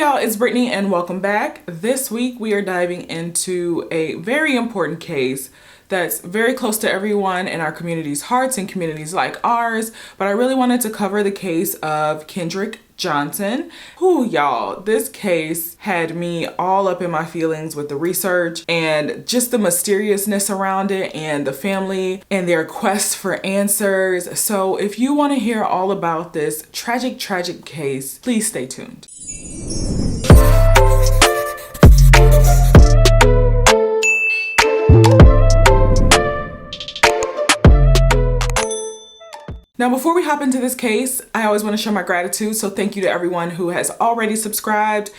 y'all, it's Brittany and welcome back. This week we are diving into a very important case that's very close to everyone in our community's hearts and communities like ours, but I really wanted to cover the case of Kendrick Johnson. Who, y'all, this case had me all up in my feelings with the research and just the mysteriousness around it and the family and their quest for answers. So if you want to hear all about this tragic case, please stay tuned. Now, before we hop into this case, I always want to show my gratitude. So thank you to everyone who has already subscribed.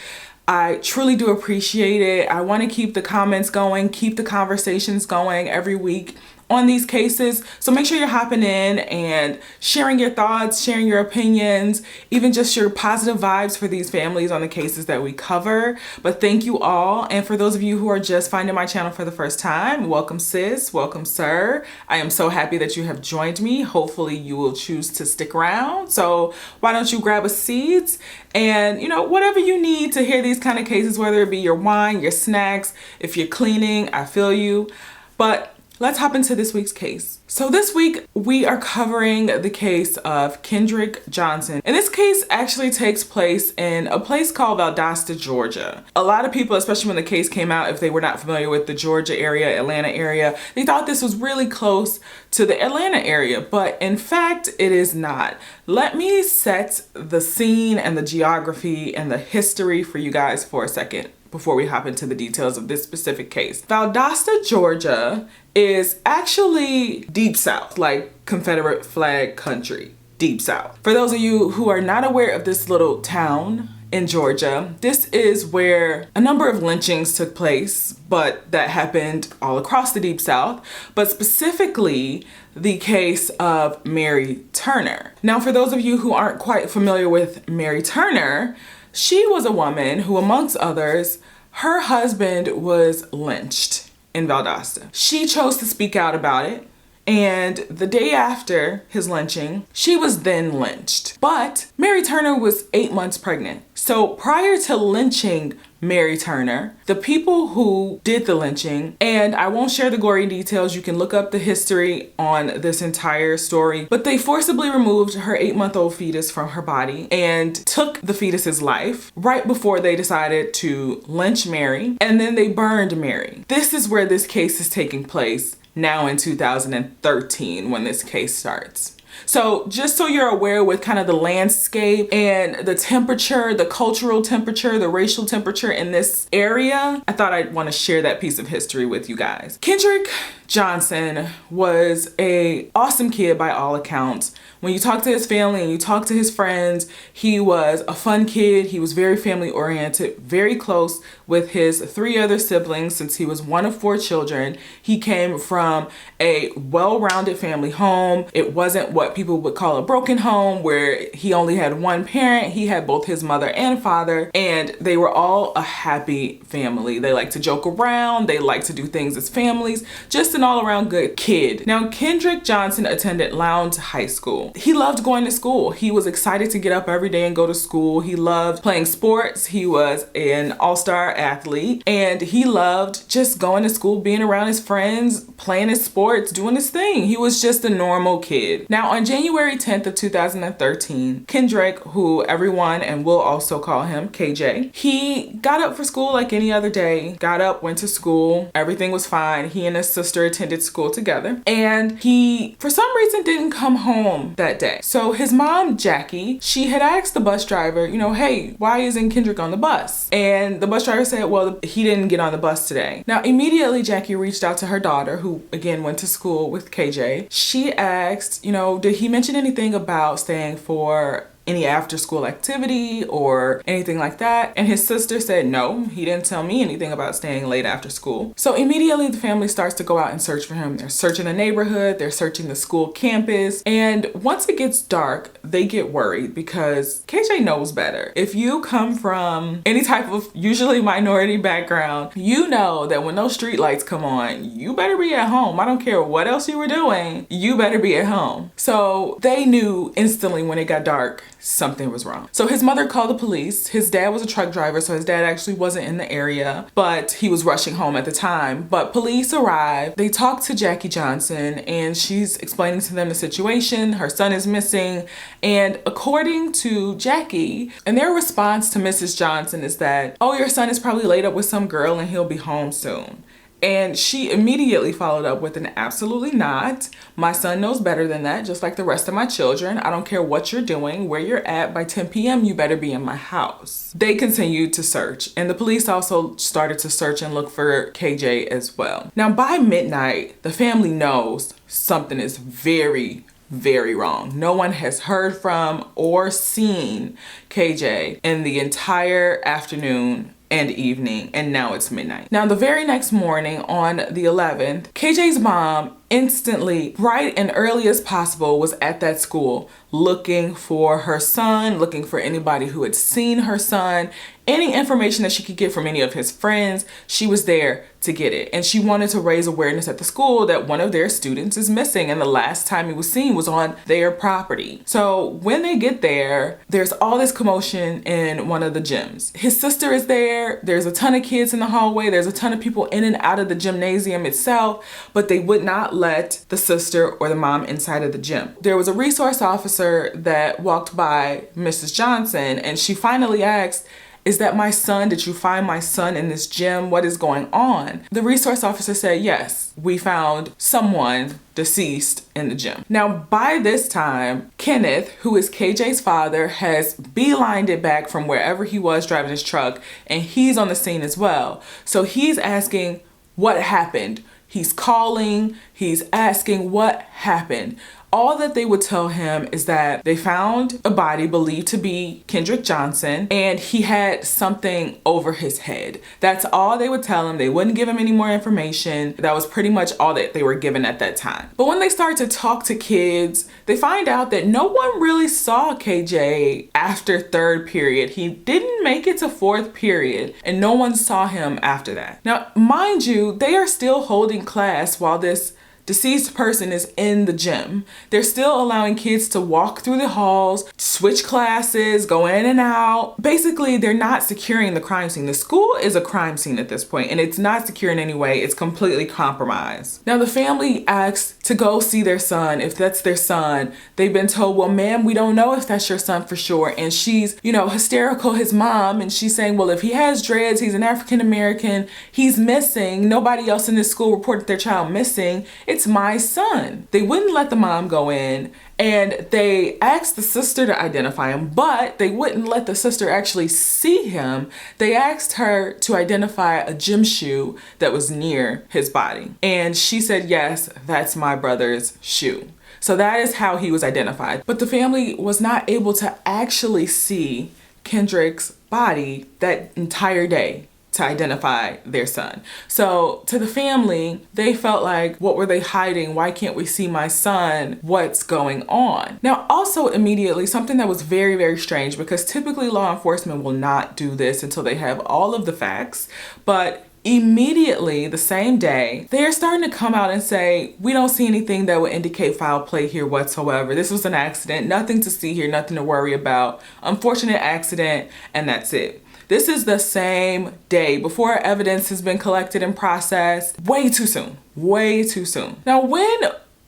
I truly do appreciate it. I want to keep the comments going, keep the conversations going every week on these cases. So make sure you're hopping in and sharing your thoughts, sharing your opinions, even just your positive vibes for these families on the cases that we cover. But thank you all. And for those of you who are just finding my channel for the first time, welcome sis, welcome sir. I am so happy that you have joined me. Hopefully you will choose to stick around. So why don't you grab a seat and, whatever you need to hear these kind of cases, whether it be your wine, your snacks, if you're cleaning, I feel you. But let's hop into this week's case. So this week we are covering the case of Kendrick Johnson. And this case actually takes place in a place called Valdosta, Georgia. A lot of people, especially when the case came out, if they were not familiar with the Georgia area, Atlanta area, they thought this was really close to the Atlanta area, but in fact, it is not. Let me set the scene and the geography and the history for you guys for a second before we hop into the details of this specific case. Valdosta, Georgia is actually deep south, like Confederate flag country, deep south. For those of you who are not aware of this little town in Georgia, this is where a number of lynchings took place, but that happened all across the deep south, but specifically the case of Mary Turner. Now, for those of you who aren't quite familiar with Mary Turner, she was a woman who, amongst others, her husband was lynched in Valdosta. She chose to speak out about it, and the day after his lynching, she was then lynched. But Mary Turner was 8 months pregnant. So prior to lynching Mary Turner, the people who did the lynching, and I won't share the gory details, you can look up the history on this entire story, but they forcibly removed her 8-month-old fetus from her body and took the fetus's life right before they decided to lynch Mary, and then they burned Mary. This is where this case is taking place now in 2013 when this case starts. So just so you're aware with kind of the landscape and the temperature, the cultural temperature, the racial temperature in this area, I thought I'd want to share that piece of history with you guys. Kendrick Johnson was an awesome kid by all accounts. When you talk to his family and you talk to his friends, he was a fun kid. He was very family oriented, very close with his 3 other siblings since he was one of 4 children. He came from a well-rounded family home. It wasn't what people would call a broken home where he only had one parent. He had both his mother and father, and they were all a happy family. They like to joke around. They like to do things as families. Just an all-around good kid. Now, Kendrick Johnson attended Lowndes High School. He loved going to school. He was excited to get up every day and go to school. He loved playing sports. He was an all-star athlete, and he loved just going to school, being around his friends, playing his sports, doing his thing. He was just a normal kid. Now, on January 10th of 2013, Kendrick, who everyone and we'll also call him KJ, he got up for school like any other day, got up, went to school. Everything was fine. He and his sister attended school together, and he, for some reason, didn't come home that day. So his mom, Jackie, she had asked the bus driver, hey, why isn't Kendrick on the bus? And the bus driver said, well, he didn't get on the bus today. Now, immediately, Jackie reached out to her daughter, who again went to school with KJ. She asked, did he mention anything about staying for any after school activity or anything like that? And his sister said, no, he didn't tell me anything about staying late after school. So immediately the family starts to go out and search for him. They're searching the neighborhood, they're searching the school campus. And once it gets dark, they get worried because KJ knows better. If you come from any type of usually minority background, you know that when those street lights come on, you better be at home. I don't care what else you were doing, you better be at home. So they knew instantly when it got dark, something was wrong. So his mother called the police. His dad was a truck driver, so his dad actually wasn't in the area, but he was rushing home at the time. But police arrived. They talked to Jackie Johnson, and she's explaining to them the situation. Her son is missing. And according to Jackie, and their response to Mrs. Johnson is that, oh, your son is probably laid up with some girl and he'll be home soon. And she immediately followed up with an absolutely not. My son knows better than that, just like the rest of my children. I don't care what you're doing, where you're at. By 10 p.m., you better be in my house. They continued to search, and the police also started to search and look for KJ as well. Now, by midnight, the family knows something is very, very wrong. No one has heard from or seen KJ in the entire afternoon and evening, and now it's midnight. Now, the very next morning on the 11th, KJ's mom instantly, bright and early as possible, was at that school looking for her son, looking for anybody who had seen her son, any information that she could get from any of his friends. She was there to get it. And she wanted to raise awareness at the school that one of their students is missing, and the last time he was seen was on their property. So when they get there, there's all this commotion in one of the gyms. His sister is there. There's a ton of kids in the hallway. There's a ton of people in and out of the gymnasium itself, but they would not let the sister or the mom inside of the gym. There was a resource officer that walked by Mrs. Johnson, and she finally asked, "Is that my son? Did you find my son in this gym? What is going on?" The resource officer said, "Yes, we found someone deceased in the gym." Now, by this time, Kenneth, who is KJ's father, has beelined it back from wherever he was driving his truck, and he's on the scene as well. So he's asking, what happened? He's calling, he's asking what happened. All that they would tell him is that they found a body believed to be Kendrick Johnson, and he had something over his head. That's all they would tell him. They wouldn't give him any more information. That was pretty much all that they were given at that time. But when they start to talk to kids, they find out that no one really saw KJ after third period. He didn't make it to fourth period, and no one saw him after that. Now, mind you, they are still holding class while this deceased person is in the gym. They're still allowing kids to walk through the halls, switch classes, go in and out. Basically, they're not securing the crime scene. The school is a crime scene at this point, and it's not secure in any way. It's completely compromised. Now, the family asks to go see their son, if that's their son. They've been told, well, ma'am, we don't know if that's your son for sure. And she's, hysterical, his mom, and she's saying, well, if he has dreads, he's an African American, he's missing. Nobody else in this school reported their child missing. It's my son. They wouldn't let the mom go in, and they asked the sister to identify him, but they wouldn't let the sister actually see him. They asked her to identify a gym shoe that was near his body. And she said, yes, that's my brother's shoe. So that is how he was identified. But the family was not able to actually see Kendrick's body that entire day to identify their son. So to the family, they felt like, what were they hiding? Why can't we see my son? What's going on? Now, also immediately, something that was very, very strange, because typically law enforcement will not do this until they have all of the facts, but immediately the same day, they are starting to come out and say, we don't see anything that would indicate foul play here whatsoever. This was an accident, nothing to see here, nothing to worry about. Unfortunate accident, and that's it. This is the same day before evidence has been collected and processed. Way too soon. Way too soon. Now, when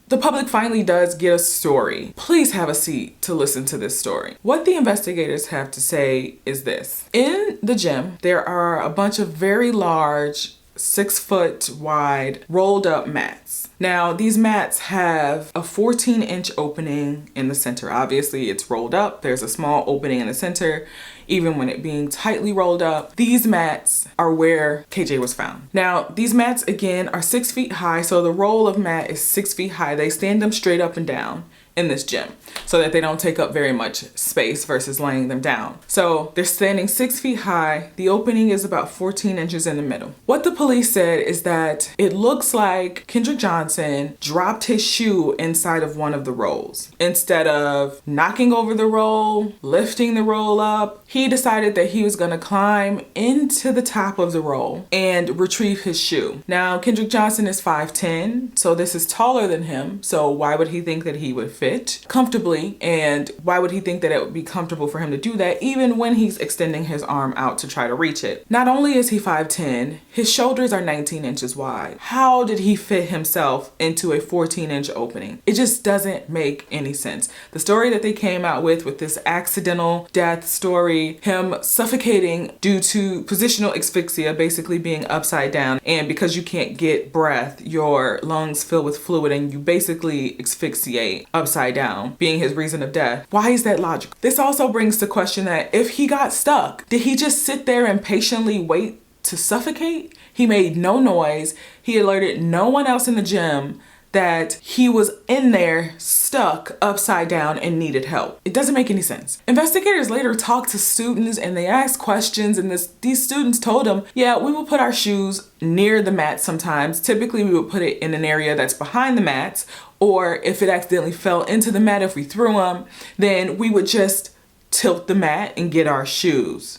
the public finally does get a story, please have a seat to listen to this story. What the investigators have to say is this. In the gym, there are a bunch of very large, 6-foot wide, rolled up mats. Now, these mats have a 14-inch opening in the center. Obviously, it's rolled up. There's a small opening in the center. Even when it being tightly rolled up, these mats are where KJ was found. Now, these mats, again, are 6 feet high. So the roll of mat is 6 feet high. They stand them straight up and down in this gym so that they don't take up very much space versus laying them down. So they're standing 6 feet high. The opening is about 14 inches in the middle. What the police said is that it looks like Kendrick Johnson dropped his shoe inside of one of the rolls. Instead of knocking over the roll, lifting the roll up, he decided that he was gonna climb into the top of the roll and retrieve his shoe. Now, Kendrick Johnson is 5'10", so this is taller than him. So why would he think that he would fit fit comfortably. And why would he think that it would be comfortable for him to do that even when he's extending his arm out to try to reach it? Not only is he 5'10", his shoulders are 19 inches wide. How did he fit himself into a 14-inch opening? It just doesn't make any sense. The story that they came out with this accidental death story, him suffocating due to positional asphyxia, basically being upside down, and because you can't get breath, your lungs fill with fluid and you basically asphyxiate upside down, being his reason of death. Why is that logical? This also brings the question that if he got stuck, did he just sit there and patiently wait to suffocate? He made no noise. He alerted no one else in the gym that he was in there stuck upside down and needed help. It doesn't make any sense. Investigators later talked to students and they asked questions, and these students told them, yeah, we will put our shoes near the mat sometimes. Typically we would put it in an area that's behind the mats, or if it accidentally fell into the mat, if we threw them, then we would just tilt the mat and get our shoes.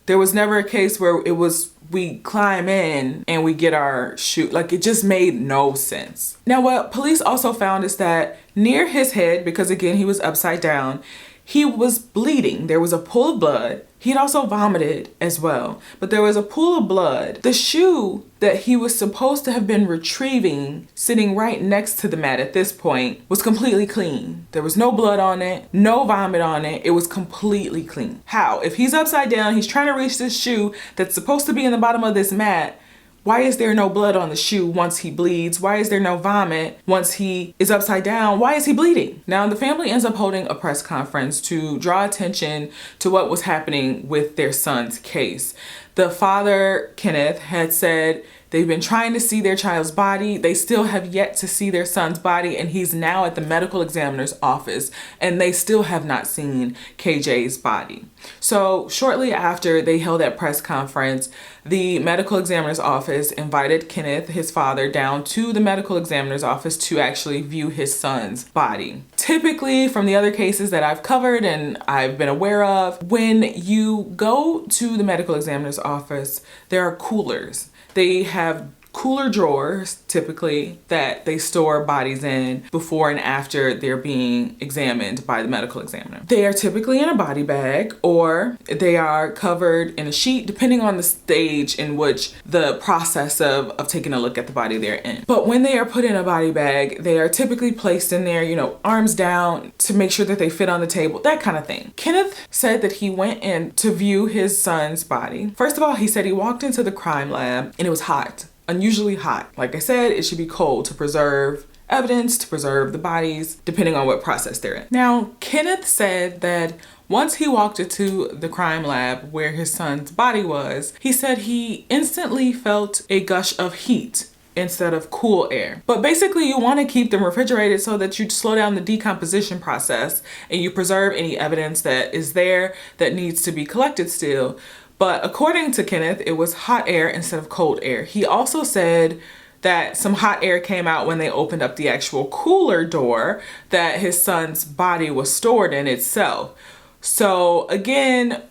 There was never a case where it was we climb in and we get our shoe. Like, it just made no sense. Now, what police also found is that near his head, because again, he was upside down, he was bleeding. There was a pool of blood. He had also vomited as well, but there was a pool of blood. The shoe that he was supposed to have been retrieving, sitting right next to the mat at this point, was completely clean. There was no blood on it, no vomit on it. It was completely clean. How? If he's upside down, he's trying to reach this shoe that's supposed to be in the bottom of this mat, why is there no blood on the shoe once he bleeds? Why is there no vomit once he is upside down? Why is he bleeding? Now, the family ends up holding a press conference to draw attention to what was happening with their son's case. The father, Kenneth, had said they've been trying to see their child's body. They still have yet to see their son's body, and he's now at the medical examiner's office, and they still have not seen KJ's body. So shortly after they held that press conference, the medical examiner's office invited Kenneth, his father, down to the medical examiner's office to actually view his son's body. Typically, from the other cases that I've covered and I've been aware of, when you go to the medical examiner's office, there are coolers. They have cooler drawers, typically, that they store bodies in before and after they're being examined by the medical examiner. They are typically in a body bag, or they are covered in a sheet, depending on the stage in which the process of taking a look at the body they're in. But when they are put in a body bag, they are typically placed in there, arms down to make sure that they fit on the table, that kind of thing. Kenneth said that he went in to view his son's body. First of all, he said he walked into the crime lab and it was hot. Unusually hot. Like I said, it should be cold to preserve evidence, to preserve the bodies, depending on what process they're in. Now, Kenneth said that once he walked into the crime lab where his son's body was, he said he instantly felt a gush of heat instead of cool air. But basically, you want to keep them refrigerated so that you slow down the decomposition process and you preserve any evidence that is there that needs to be collected still. But according to Kenneth, it was hot air instead of cold air. He also said that some hot air came out when they opened up the actual cooler door that his son's body was stored in itself. So again,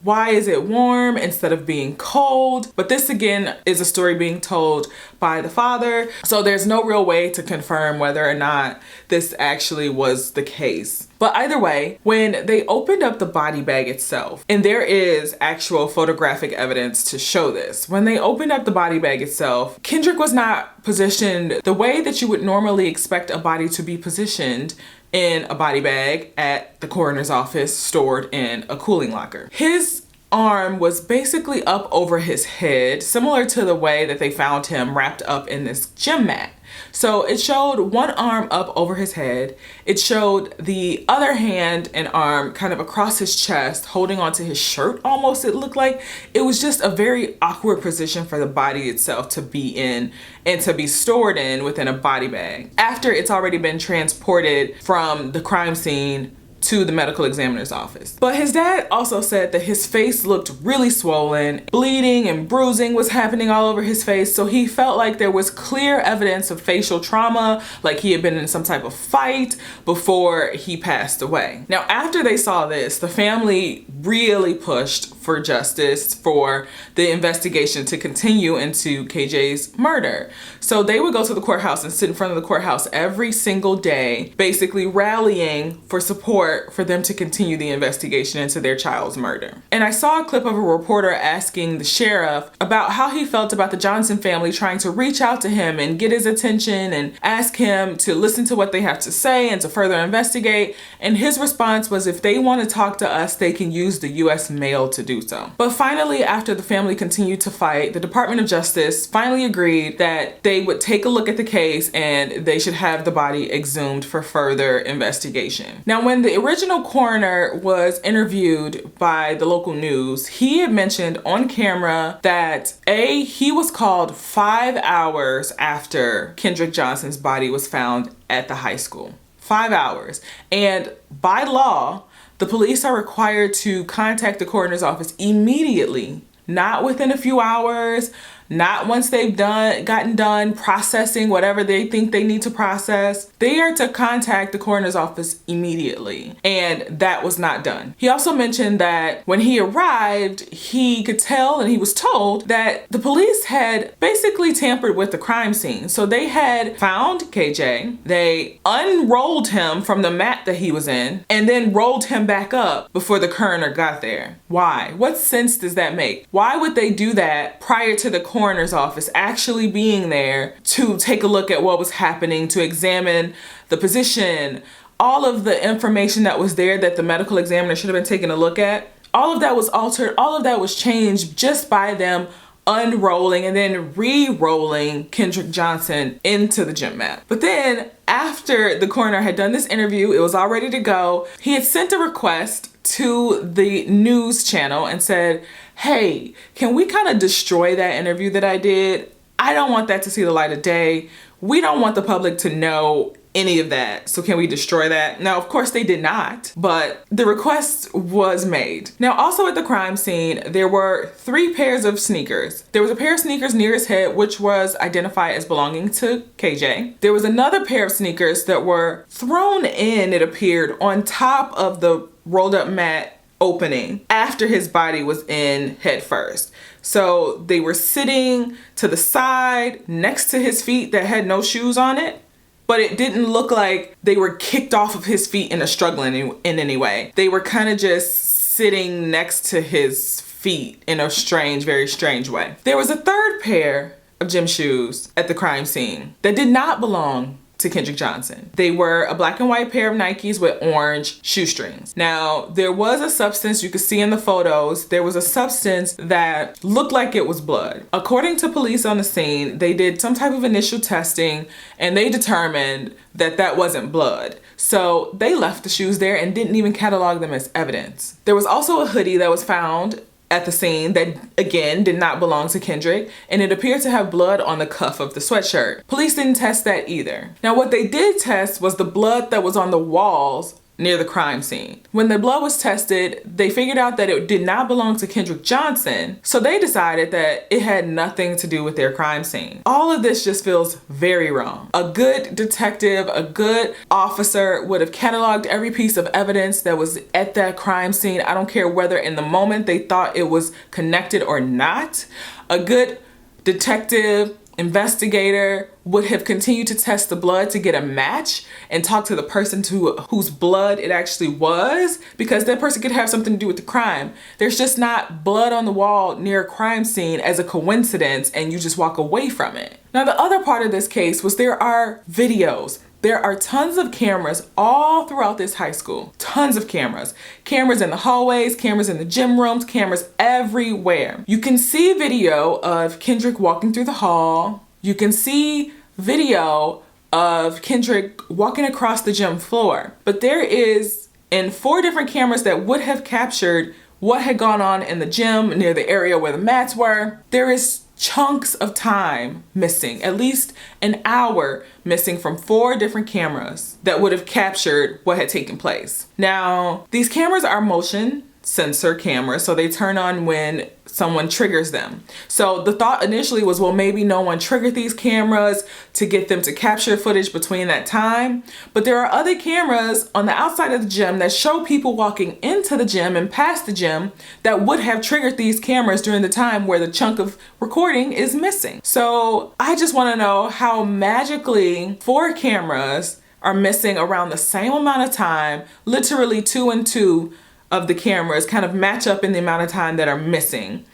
why is it warm instead of being cold? But this again is a story being told by the father. So there's no real way to confirm whether or not this actually was the case. But either way, when they opened up the body bag itself, and there is actual photographic evidence to show this, when they opened up the body bag itself, Kendrick was not positioned the way that you would normally expect a body to be positioned in a body bag at the coroner's office stored in a cooling locker. His arm was basically up over his head, similar to the way that they found him wrapped up in this gym mat. So it showed one arm up over his head. It showed the other hand and arm kind of across his chest, holding onto his shirt almost, it looked like. It was just a very awkward position for the body itself to be in and to be stored in within a body bag after it's already been transported from the crime scene to the medical examiner's office. But his dad also said that his face looked really swollen, bleeding and bruising was happening all over his face, so he felt like there was clear evidence of facial trauma, like he had been in some type of fight before he passed away. Now, after they saw this, the family really pushed for justice, for the investigation to continue into KJ's murder. So they would go to the courthouse and sit in front of the courthouse every single day, basically rallying for support for them to continue the investigation into their child's murder. And I saw a clip of a reporter asking the sheriff about how he felt about the Johnson family trying to reach out to him and get his attention and ask him to listen to what they have to say and to further investigate. And his response was, if they want to talk to us, they can use the US mail to do so. But finally, after the family continued to fight, the Department of Justice finally agreed that they would take a look at the case and they should have the body exhumed for further investigation. Now, when the original coroner was interviewed by the local news, he had mentioned on camera that he was called 5 hours after Kendrick Johnson's body was found at the high school. 5 hours. And by law, the police are required to contact the coroner's office immediately, not within a few hours, not once they've gotten done processing whatever they think they need to process. They are to contact the coroner's office immediately, and that was not done. He also mentioned that when he arrived, he could tell and he was told that the police had basically tampered with the crime scene. So they had found KJ, they unrolled him from the mat that he was in, and then rolled him back up before the coroner got there. Why? What sense does that make? Why would they do that prior to the coroner's office actually being there to take a look at what was happening, to examine the position, all of the information that was there that the medical examiner should have been taking a look at? All of that was altered, all of that was changed just by them unrolling and then re-rolling Kendrick Johnson into the gym mat. But then after the coroner had done this interview, it was all ready to go, he had sent a request to the news channel and said, hey, can we kind of destroy that interview that I did? I don't want that to see the light of day. We don't want the public to know any of that. So can we destroy that? Now, of course they did not, but the request was made. Now, also at the crime scene, there were 3 pairs of sneakers. There was a pair of sneakers near his head, which was identified as belonging to KJ. There was another pair of sneakers that were thrown in, it appeared, on top of the rolled up mat opening after his body was in head first. So they were sitting to the side next to his feet that had no shoes on it, but it didn't look like they were kicked off of his feet in a struggle in any way. They were kind of just sitting next to his feet in a strange, very strange way. There was a third pair of gym shoes at the crime scene that did not belong to Kendrick Johnson. They were a black and white pair of Nikes with orange shoestrings. Now, there was a substance you could see in the photos. There was a substance that looked like it was blood. According to police on the scene, they did some type of initial testing and they determined that that wasn't blood. So they left the shoes there and didn't even catalog them as evidence. There was also a hoodie that was found at the scene that, again, did not belong to Kendrick, and it appeared to have blood on the cuff of the sweatshirt. Police didn't test that either. Now, what they did test was the blood that was on the walls near the crime scene. When the blood was tested, they figured out that it did not belong to Kendrick Johnson, so they decided that it had nothing to do with their crime scene. All of this just feels very wrong. A good detective, a good officer would have cataloged every piece of evidence that was at that crime scene. I don't care whether in the moment they thought it was connected or not. A good detective, investigator would have continued to test the blood to get a match and talk to the person whose blood it actually was, because that person could have something to do with the crime. There's just not blood on the wall near a crime scene as a coincidence and you just walk away from it. Now, the other part of this case was there are videos. There are tons of cameras all throughout this high school. Tons of cameras. Cameras in the hallways, cameras in the gym rooms, cameras everywhere. You can see video of Kendrick walking through the hall. You can see video of Kendrick walking across the gym floor. But there is, in 4 different cameras that would have captured what had gone on in the gym near the area where the mats were, there is chunks of time missing, at least an hour missing from 4 different cameras that would have captured what had taken place. Now, these cameras are motion sensor cameras, so they turn on when someone triggers them. So the thought initially was, well, maybe no one triggered these cameras to get them to capture footage between that time. But there are other cameras on the outside of the gym that show people walking into the gym and past the gym that would have triggered these cameras during the time where the chunk of recording is missing. So I just want to know how magically 4 cameras are missing around the same amount of time, literally 2 and 2 of the cameras kind of match up in the amount of time that are missing.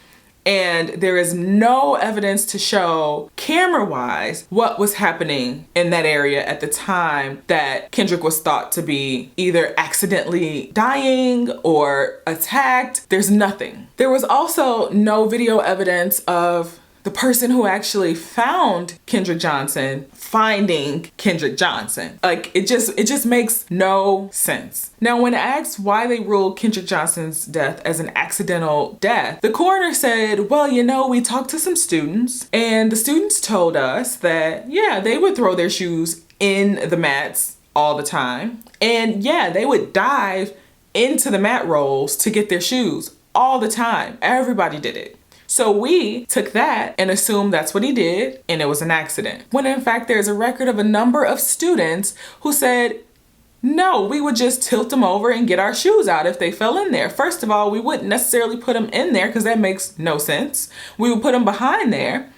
And there is no evidence to show camera-wise what was happening in that area at the time that Kendrick was thought to be either accidentally dying or attacked. There's nothing. There was also no video evidence of the person who actually found Kendrick Johnson finding Kendrick Johnson. Like, it just makes no sense. Now, when asked why they ruled Kendrick Johnson's death as an accidental death, the coroner said, well, we talked to some students, and the students told us that, yeah, they would throw their shoes in the mats all the time. And yeah, they would dive into the mat rolls to get their shoes all the time. Everybody did it. So we took that and assumed that's what he did, and it was an accident. When in fact, there's a record of a number of students who said, no, we would just tilt them over and get our shoes out if they fell in there. First of all, we wouldn't necessarily put them in there because that makes no sense. We would put them behind there.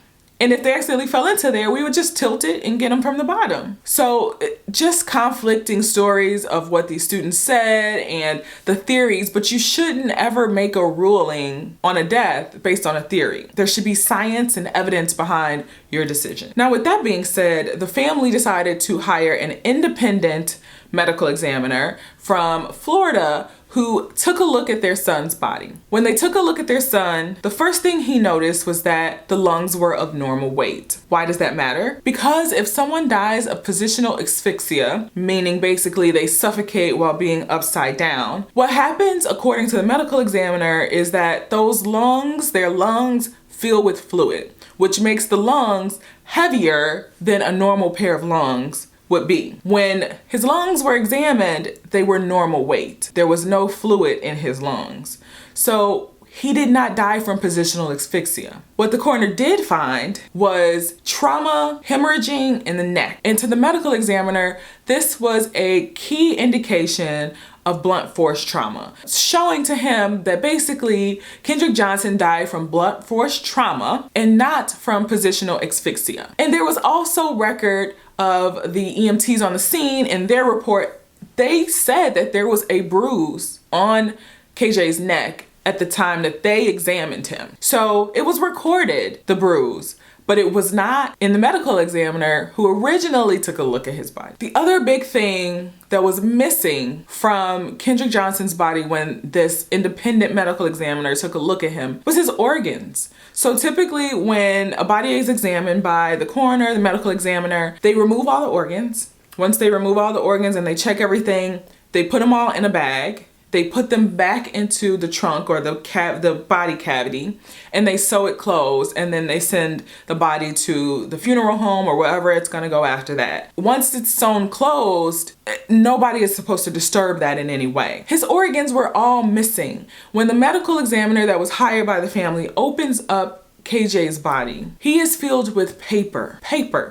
And if they accidentally fell into there, we would just tilt it and get them from the bottom. So just conflicting stories of what these students said and the theories, but you shouldn't ever make a ruling on a death based on a theory. There should be science and evidence behind your decision. Now, with that being said, the family decided to hire an independent medical examiner from Florida who took a look at their son's body. When they took a look at their son, the first thing he noticed was that the lungs were of normal weight. Why does that matter? Because if someone dies of positional asphyxia, meaning basically they suffocate while being upside down, what happens according to the medical examiner is that those lungs, their lungs fill with fluid, which makes the lungs heavier than a normal pair of lungs would be. When his lungs were examined, they were normal weight. There was no fluid in his lungs. So he did not die from positional asphyxia. What the coroner did find was trauma, hemorrhaging in the neck. And to the medical examiner, this was a key indication of blunt force trauma, showing to him that basically Kendrick Johnson died from blunt force trauma and not from positional asphyxia. And there was also record of the EMTs on the scene. In their report, they said that there was a bruise on KJ's neck at the time that they examined him. So it was recorded, the bruise, but it was not in the medical examiner who originally took a look at his body. The other big thing that was missing from Kendrick Johnson's body when this independent medical examiner took a look at him was his organs. So typically when a body is examined by the coroner, the medical examiner, they remove all the organs. Once they remove all the organs and they check everything, they put them all in a bag. They put them back into the trunk or the body cavity, and they sew it closed, and then they send the body to the funeral home or wherever it's gonna go after that. Once it's sewn closed, nobody is supposed to disturb that in any way. His organs were all missing. When the medical examiner that was hired by the family opens up KJ's body, he is filled with paper.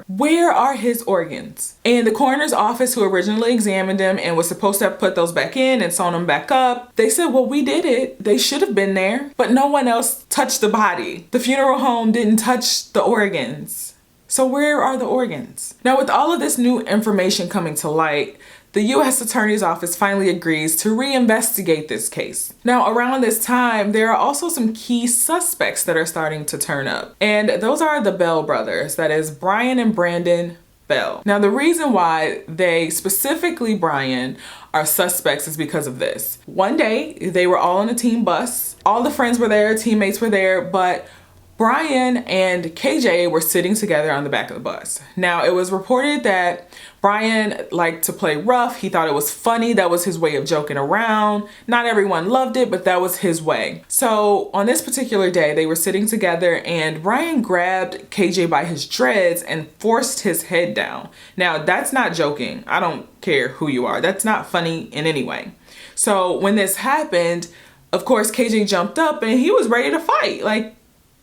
Where are his organs? And the coroner's office, who originally examined him and was supposed to have put those back in and sewn them back up, they said, well, we did it. They should have been there, but no one else touched the body. The funeral home didn't touch the organs. So where are the organs? Now, with all of this new information coming to light, the U.S. Attorney's Office finally agrees to reinvestigate this case. Now, around this time, there are also some key suspects that are starting to turn up. And those are the Bell brothers, that is Brian and Brandon Bell. Now, the reason why they, specifically Brian, are suspects is because of this. One day, they were all on a team bus. All the friends were there, teammates were there, but Brian and KJ were sitting together on the back of the bus. Now, it was reported that Brian liked to play rough. He thought it was funny. That was his way of joking around. Not everyone loved it, but that was his way. So on this particular day, they were sitting together and Brian grabbed KJ by his dreads and forced his head down. Now, that's not joking. I don't care who you are. That's not funny in any way. So when this happened, of course, KJ jumped up and he was ready to fight. Like,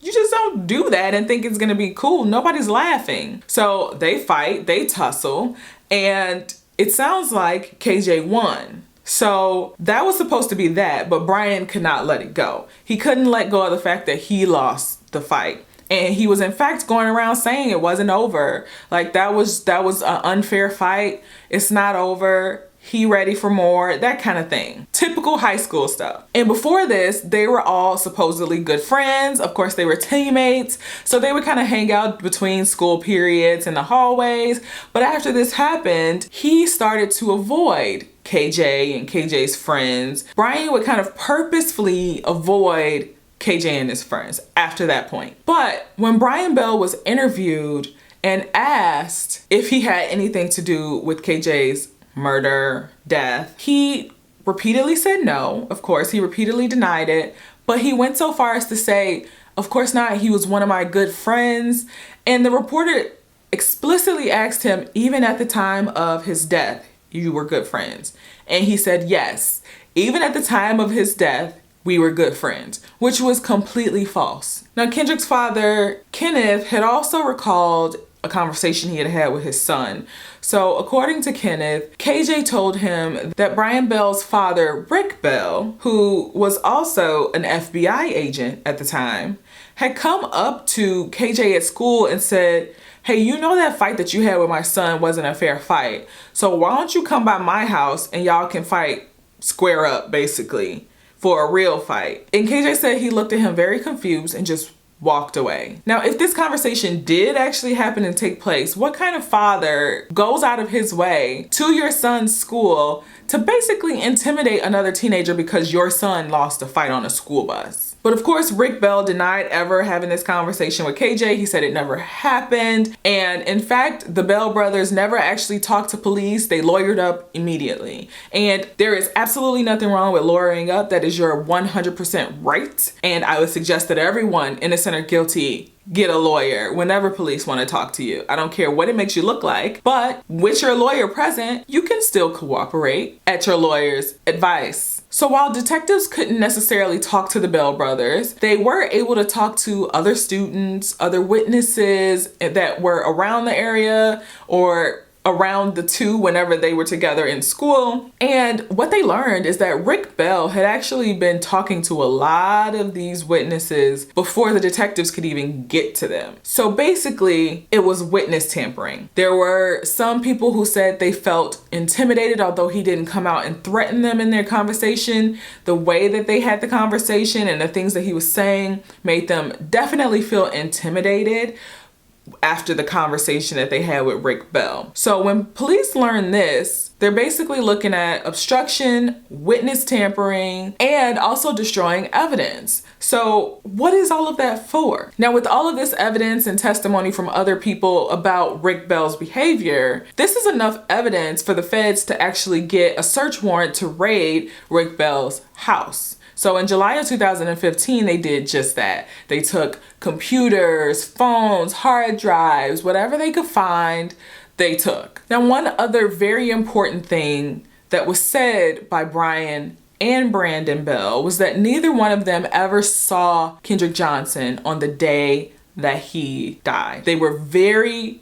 you just don't do that and think it's gonna be cool. Nobody's laughing. So they fight, they tussle, and it sounds like KJ won. So that was supposed to be that, but Brian could not let it go. He couldn't let go of the fact that he lost the fight. And he was in fact going around saying it wasn't over. Like that was an unfair fight. It's not over. He ready for more, that kind of thing. Typical high school stuff. And before this, they were all supposedly good friends. Of course, they were teammates. So they would kind of hang out between school periods in the hallways. But after this happened, he started to avoid KJ and KJ's friends. Brian would kind of purposefully avoid KJ and his friends after that point. But when Brian Bell was interviewed and asked if he had anything to do with KJ's murder, death, he repeatedly said no. Of course, he repeatedly denied it, but he went so far as to say, of course not, he was one of my good friends. And the reporter explicitly asked him, even at the time of his death, you were good friends. And he said, yes, even at the time of his death, we were good friends, which was completely false. Now, Kendrick's father, Kenneth, had also recalled a conversation he had had with his son. So according to Kenneth, KJ told him that Brian Bell's father, Rick Bell, who was also an FBI agent at the time, had come up to KJ at school and said, hey, you know that fight that you had with my son wasn't a fair fight. So why don't you come by my house and y'all can fight square up, basically, for a real fight. And KJ said he looked at him very confused and just walked away. Now, if this conversation did actually happen and take place, what kind of father goes out of his way to your son's school to basically intimidate another teenager because your son lost a fight on a school bus? But of course, Rick Bell denied ever having this conversation with KJ. He said it never happened. And in fact, the Bell brothers never actually talked to police. They lawyered up immediately. And there is absolutely nothing wrong with lawyering up. That is your 100% right. And I would suggest that everyone innocent or guilty get a lawyer whenever police want to talk to you. I don't care what it makes you look like, but with your lawyer present, you can still cooperate at your lawyer's advice. So while detectives couldn't necessarily talk to the Bell brothers, they were able to talk to other students, other witnesses that were around the area or around the two whenever they were together in school. And what they learned is that Rick Bell had actually been talking to a lot of these witnesses before the detectives could even get to them. So basically, it was witness tampering. There were some people who said they felt intimidated, although he didn't come out and threaten them in their conversation. The way that they had the conversation and the things that he was saying made them definitely feel intimidated after the conversation that they had with Rick Bell. So when police learn this, they're basically looking at obstruction, witness tampering, and also destroying evidence. So what is all of that for? Now, with all of this evidence and testimony from other people about Rick Bell's behavior, this is enough evidence for the feds to actually get a search warrant to raid Rick Bell's house. So in July of 2015, they did just that. They took computers, phones, hard drives, whatever they could find, they took. Now, one other very important thing that was said by Brian and Brandon Bell was that neither one of them ever saw Kendrick Johnson on the day that he died. They were very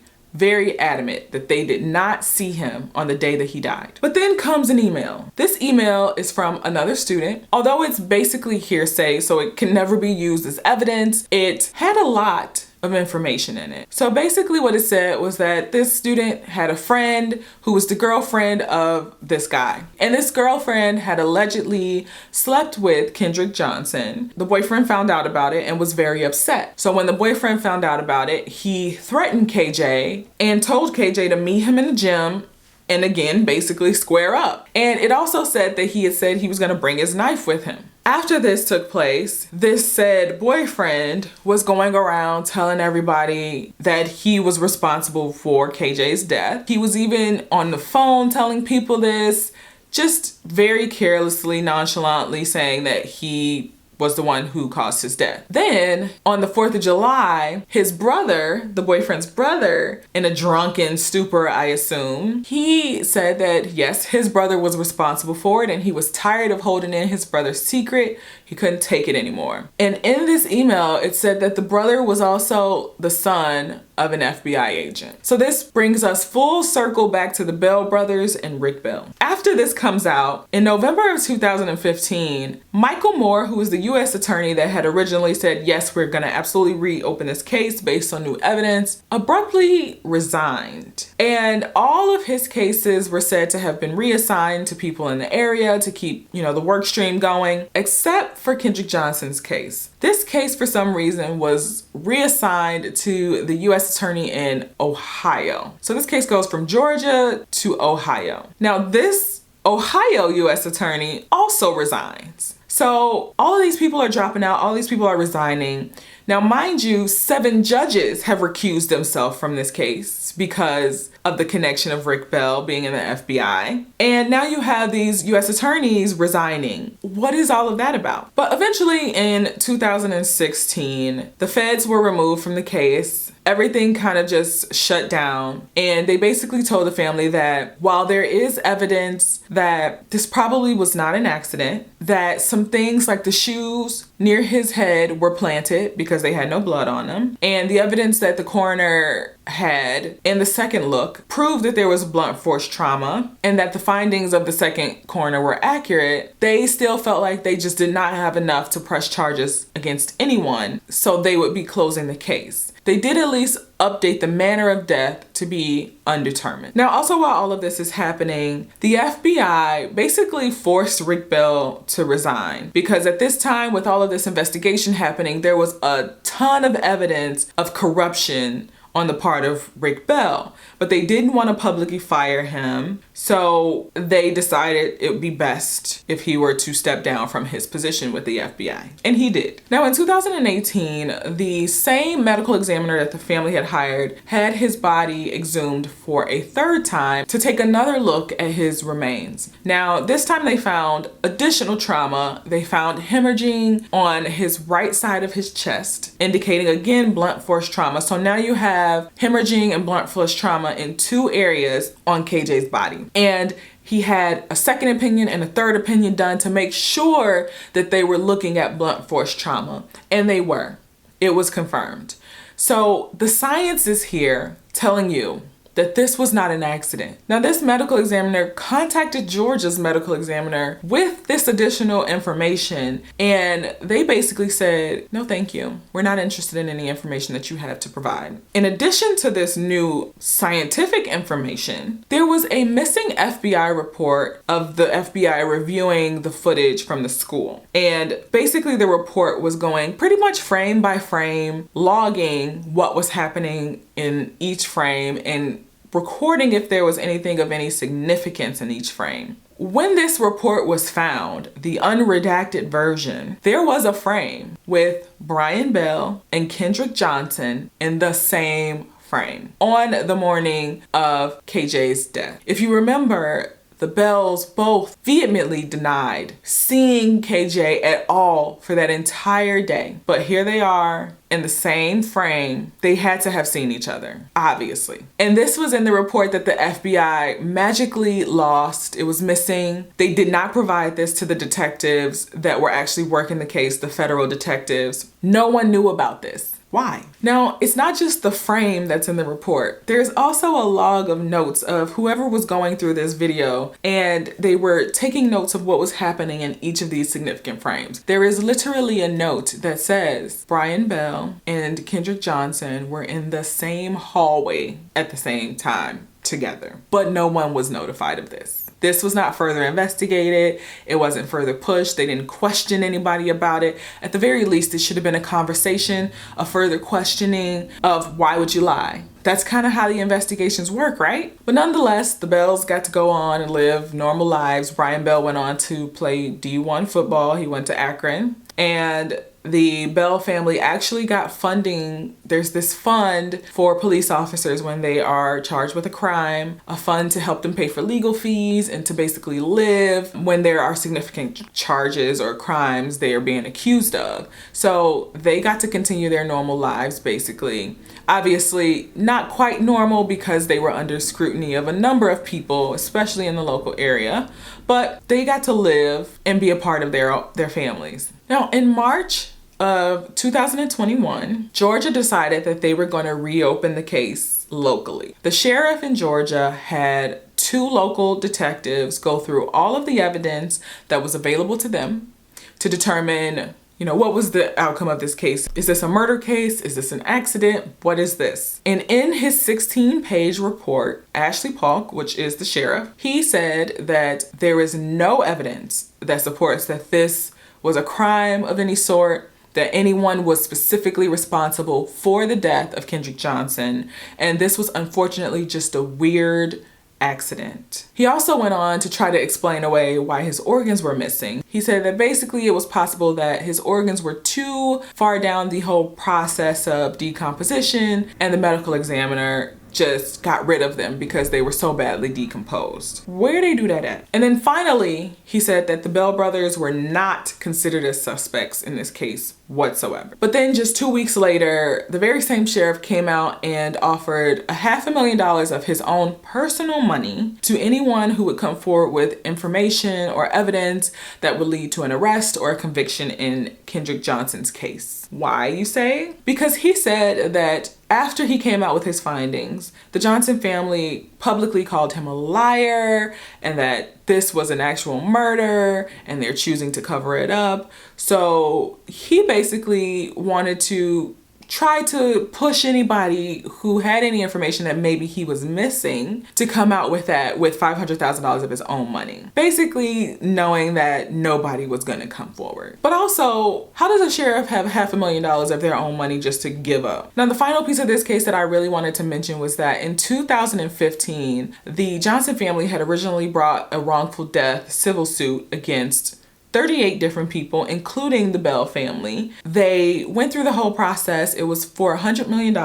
adamant that they did not see him on the day that he died. But then comes an email. This email is from another student. Although it's basically hearsay, so it can never be used as evidence, it had a lot of information in it. So basically what it said was that this student had a friend who was the girlfriend of this guy. And this girlfriend had allegedly slept with Kendrick Johnson. The boyfriend found out about it and was very upset. So when the boyfriend found out about it, he threatened KJ and told KJ to meet him in the gym and again, basically square up. And it also said that he had said he was gonna bring his knife with him. After this took place, this said boyfriend was going around telling everybody that he was responsible for KJ's death. He was even on the phone telling people this, just very carelessly, nonchalantly saying that he was the one who caused his death. Then on the 4th of July, his brother, the boyfriend's brother, in a drunken stupor, I assume, he said that yes, his brother was responsible for it and he was tired of holding in his brother's secret. He couldn't take it anymore. And in this email, it said that the brother was also the son of an FBI agent. So this brings us full circle back to the Bell brothers and Rick Bell. After this comes out, in November of 2015, Michael Moore, who was the U.S. attorney that had originally said, yes, we're gonna absolutely reopen this case based on new evidence, abruptly resigned. And all of his cases were said to have been reassigned to people in the area to keep, the work stream going, except for Kendrick Johnson's case. This case, for some reason, was reassigned to the U.S. attorney in Ohio. So this case goes from Georgia to Ohio. Now, this Ohio U.S. attorney also resigns. So all of these people are dropping out. All these people are resigning. Now, mind you, 7 judges have recused themselves from this case because of the connection of Rick Bell being in the FBI. And now you have these U.S. attorneys resigning. What is all of that about? But eventually in 2016, the feds were removed from the case. Everything kind of just shut down. And they basically told the family that while there is evidence that this probably was not an accident, that some things like the shoes near his head were planted because they had no blood on them. And the evidence that the coroner had in the second look proved that there was blunt force trauma and that the findings of the second coroner were accurate. They still felt like they just did not have enough to press charges against anyone, so they would be closing the case. They did at least update the manner of death to be undetermined. Now, also while all of this is happening, the FBI basically forced Rick Bell to resign because at this time, with all of this investigation happening, there was a ton of evidence of corruption on the part of Rick Bell, but they didn't want to publicly fire him. So they decided it would be best if he were to step down from his position with the FBI. And he did. Now in 2018, the same medical examiner that the family had hired had his body exhumed for a third time to take another look at his remains. Now this time they found additional trauma. They found hemorrhaging on his right side of his chest, indicating again blunt force trauma. So now you have hemorrhaging and blunt force trauma in 2 areas on KJ's body. And he had a second opinion and a third opinion done to make sure that they were looking at blunt force trauma. And they were. It was confirmed. So the science is here telling you that this was not an accident. Now, this medical examiner contacted Georgia's medical examiner with this additional information, and they basically said, no, thank you. We're not interested in any information that you have to provide. In addition to this new scientific information, there was a missing FBI report of the FBI reviewing the footage from the school. And basically the report was going pretty much frame by frame, logging what was happening in each frame and recording if there was anything of any significance in each frame. When this report was found, the unredacted version, there was a frame with Brian Bell and Kendrick Johnson in the same frame on the morning of KJ's death. If you remember, the Bells both vehemently denied seeing KJ at all for that entire day. But here they are in the same frame. They had to have seen each other, obviously. And this was in the report that the FBI magically lost. It was missing. They did not provide this to the detectives that were actually working the case, the federal detectives. No one knew about this. Why? Now, it's not just the frame that's in the report. There's also a log of notes of whoever was going through this video, and they were taking notes of what was happening in each of these significant frames. There is literally a note that says Brian Bell and Kendrick Johnson were in the same hallway at the same time together, but no one was notified of this. This was not further investigated. It wasn't further pushed. They didn't question anybody about it. At the very least, it should have been a conversation, a further questioning of why would you lie? That's kind of how the investigations work, right? But nonetheless, the Bells got to go on and live normal lives. Brian Bell went on to play D1 football. He went to Akron. And the Bell family actually got funding. There's this fund for police officers when they are charged with a crime, a fund to help them pay for legal fees and to basically live when there are significant charges or crimes they are being accused of. So they got to continue their normal lives, basically. Obviously, not quite normal because they were under scrutiny of a number of people, especially in the local area, but they got to live and be a part of their families. Now, in March of 2021, Georgia decided that they were going to reopen the case locally. The sheriff in Georgia had 2 local detectives go through all of the evidence that was available to them to determine, what was the outcome of this case? Is this a murder case? Is this an accident? What is this? And in his 16-page report, Ashley Polk, which is the sheriff, he said that there is no evidence that supports that this was a crime of any sort, that anyone was specifically responsible for the death of Kendrick Johnson. And this was unfortunately just a weird accident. He also went on to try to explain away why his organs were missing. He said that basically it was possible that his organs were too far down the whole process of decomposition and the medical examiner just got rid of them because they were so badly decomposed. Where did they do that at? And then finally, he said that the Bell brothers were not considered as suspects in this case whatsoever. But then just 2 weeks later, the very same sheriff came out and offered $500,000 of his own personal money to anyone who would come forward with information or evidence that would lead to an arrest or a conviction in Kendrick Johnson's case. Why, you say? Because he said that after he came out with his findings, the Johnson family publicly called him a liar and that this was an actual murder and they're choosing to cover it up. So he basically wanted to try to push anybody who had any information that maybe he was missing to come out with that with $500,000 of his own money. Basically knowing that nobody was going to come forward. But also, how does a sheriff have $500,000 of their own money just to give up? Now, the final piece of this case that I really wanted to mention was that in 2015, the Johnson family had originally brought a wrongful death civil suit against 38 different people, including the Bell family. They went through the whole process. It was for $100 million.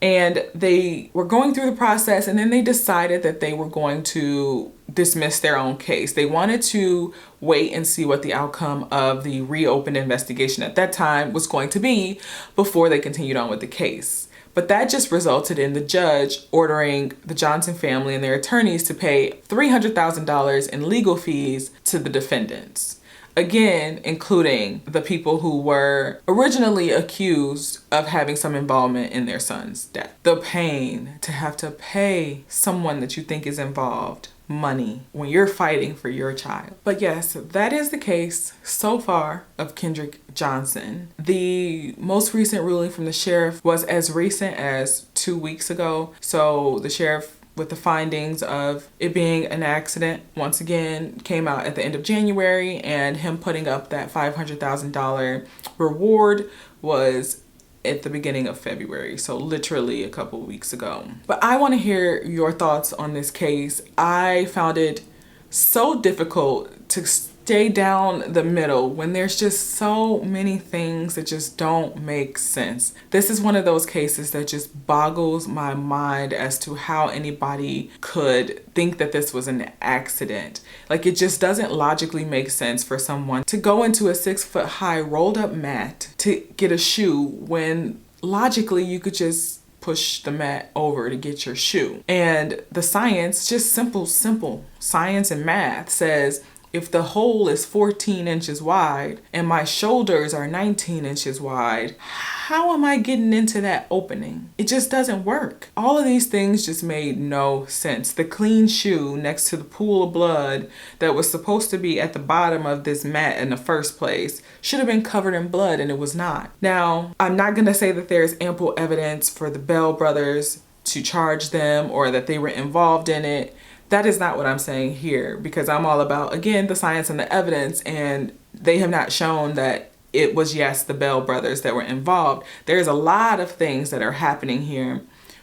And they were going through the process and then they decided that they were going to dismiss their own case. They wanted to wait and see what the outcome of the reopened investigation at that time was going to be before they continued on with the case. But that just resulted in the judge ordering the Johnson family and their attorneys to pay $300,000 in legal fees to the defendants. Again, including the people who were originally accused of having some involvement in their son's death. The pain to have to pay someone that you think is involved money when you're fighting for your child. But yes, that is the case so far of Kendrick Johnson. The most recent ruling from the sheriff was as recent as 2 weeks ago. So the sheriff, with the findings of it being an accident, once again came out at the end of January, and him putting up that $500,000 reward was at the beginning of February, so literally a couple of weeks ago. But I want to hear your thoughts on this case. I found it so difficult to stay down the middle when there's just so many things that just don't make sense. This is one of those cases that just boggles my mind as to how anybody could think that this was an accident. Like, it just doesn't logically make sense for someone to go into a 6-foot-high rolled up mat to get a shoe when logically you could just push the mat over to get your shoe. And the science, just simple science and math says, if the hole is 14 inches wide and my shoulders are 19 inches wide, how am I getting into that opening? It just doesn't work. All of these things just made no sense. The clean shoe next to the pool of blood that was supposed to be at the bottom of this mat in the first place should have been covered in blood, and it was not. Now, I'm not going to say that there's ample evidence for the Bell brothers to charge them or that they were involved in it. That is not what I'm saying here, because I'm all about, again, the science and the evidence, and they have not shown that it was, yes, the Bell brothers that were involved. There's a lot of things that are happening here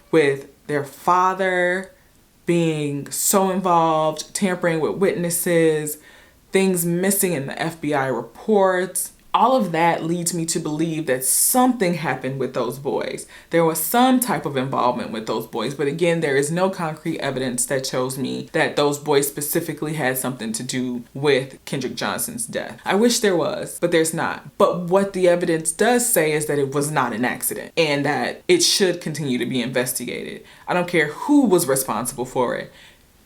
with their father being so involved, tampering with witnesses, things missing in the FBI reports, All of that leads me to believe that something happened with those boys. There was some type of involvement with those boys, but again, there is no concrete evidence that shows me that those boys specifically had something to do with Kendrick Johnson's death. I wish there was, but there's not. But what the evidence does say is that it was not an accident and that it should continue to be investigated. I don't care who was responsible for it.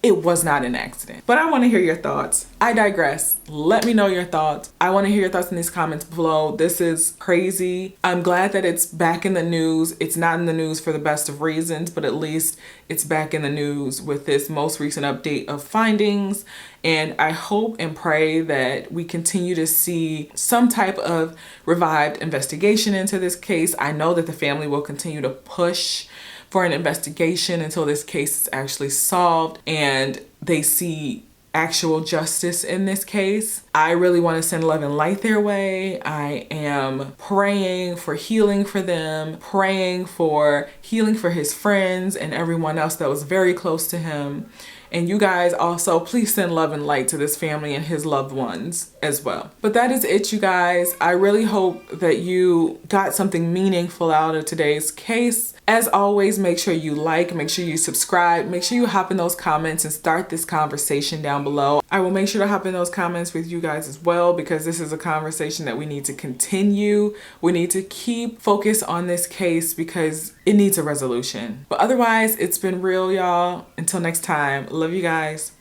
It was not an accident. But I want to hear your thoughts. I digress. Let me know your thoughts. I want to hear your thoughts in these comments below. This is crazy. I'm glad that it's back in the news. It's not in the news for the best of reasons, but at least it's back in the news with this most recent update of findings. And I hope and pray that we continue to see some type of revived investigation into this case. I know that the family will continue to push for an investigation until this case is actually solved and they see actual justice in this case. I really want to send love and light their way. I am praying for healing for them, praying for healing for his friends and everyone else that was very close to him. And you guys also, please send love and light to this family and his loved ones as well. But that is it, you guys. I really hope that you got something meaningful out of today's case. As always, make sure you like, make sure you subscribe, make sure you hop in those comments and start this conversation down below. I will make sure to hop in those comments with you guys as well, because this is a conversation that we need to continue. We need to keep focus on this case because it needs a resolution. But otherwise, it's been real, y'all. Until next time, love you guys.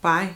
Bye.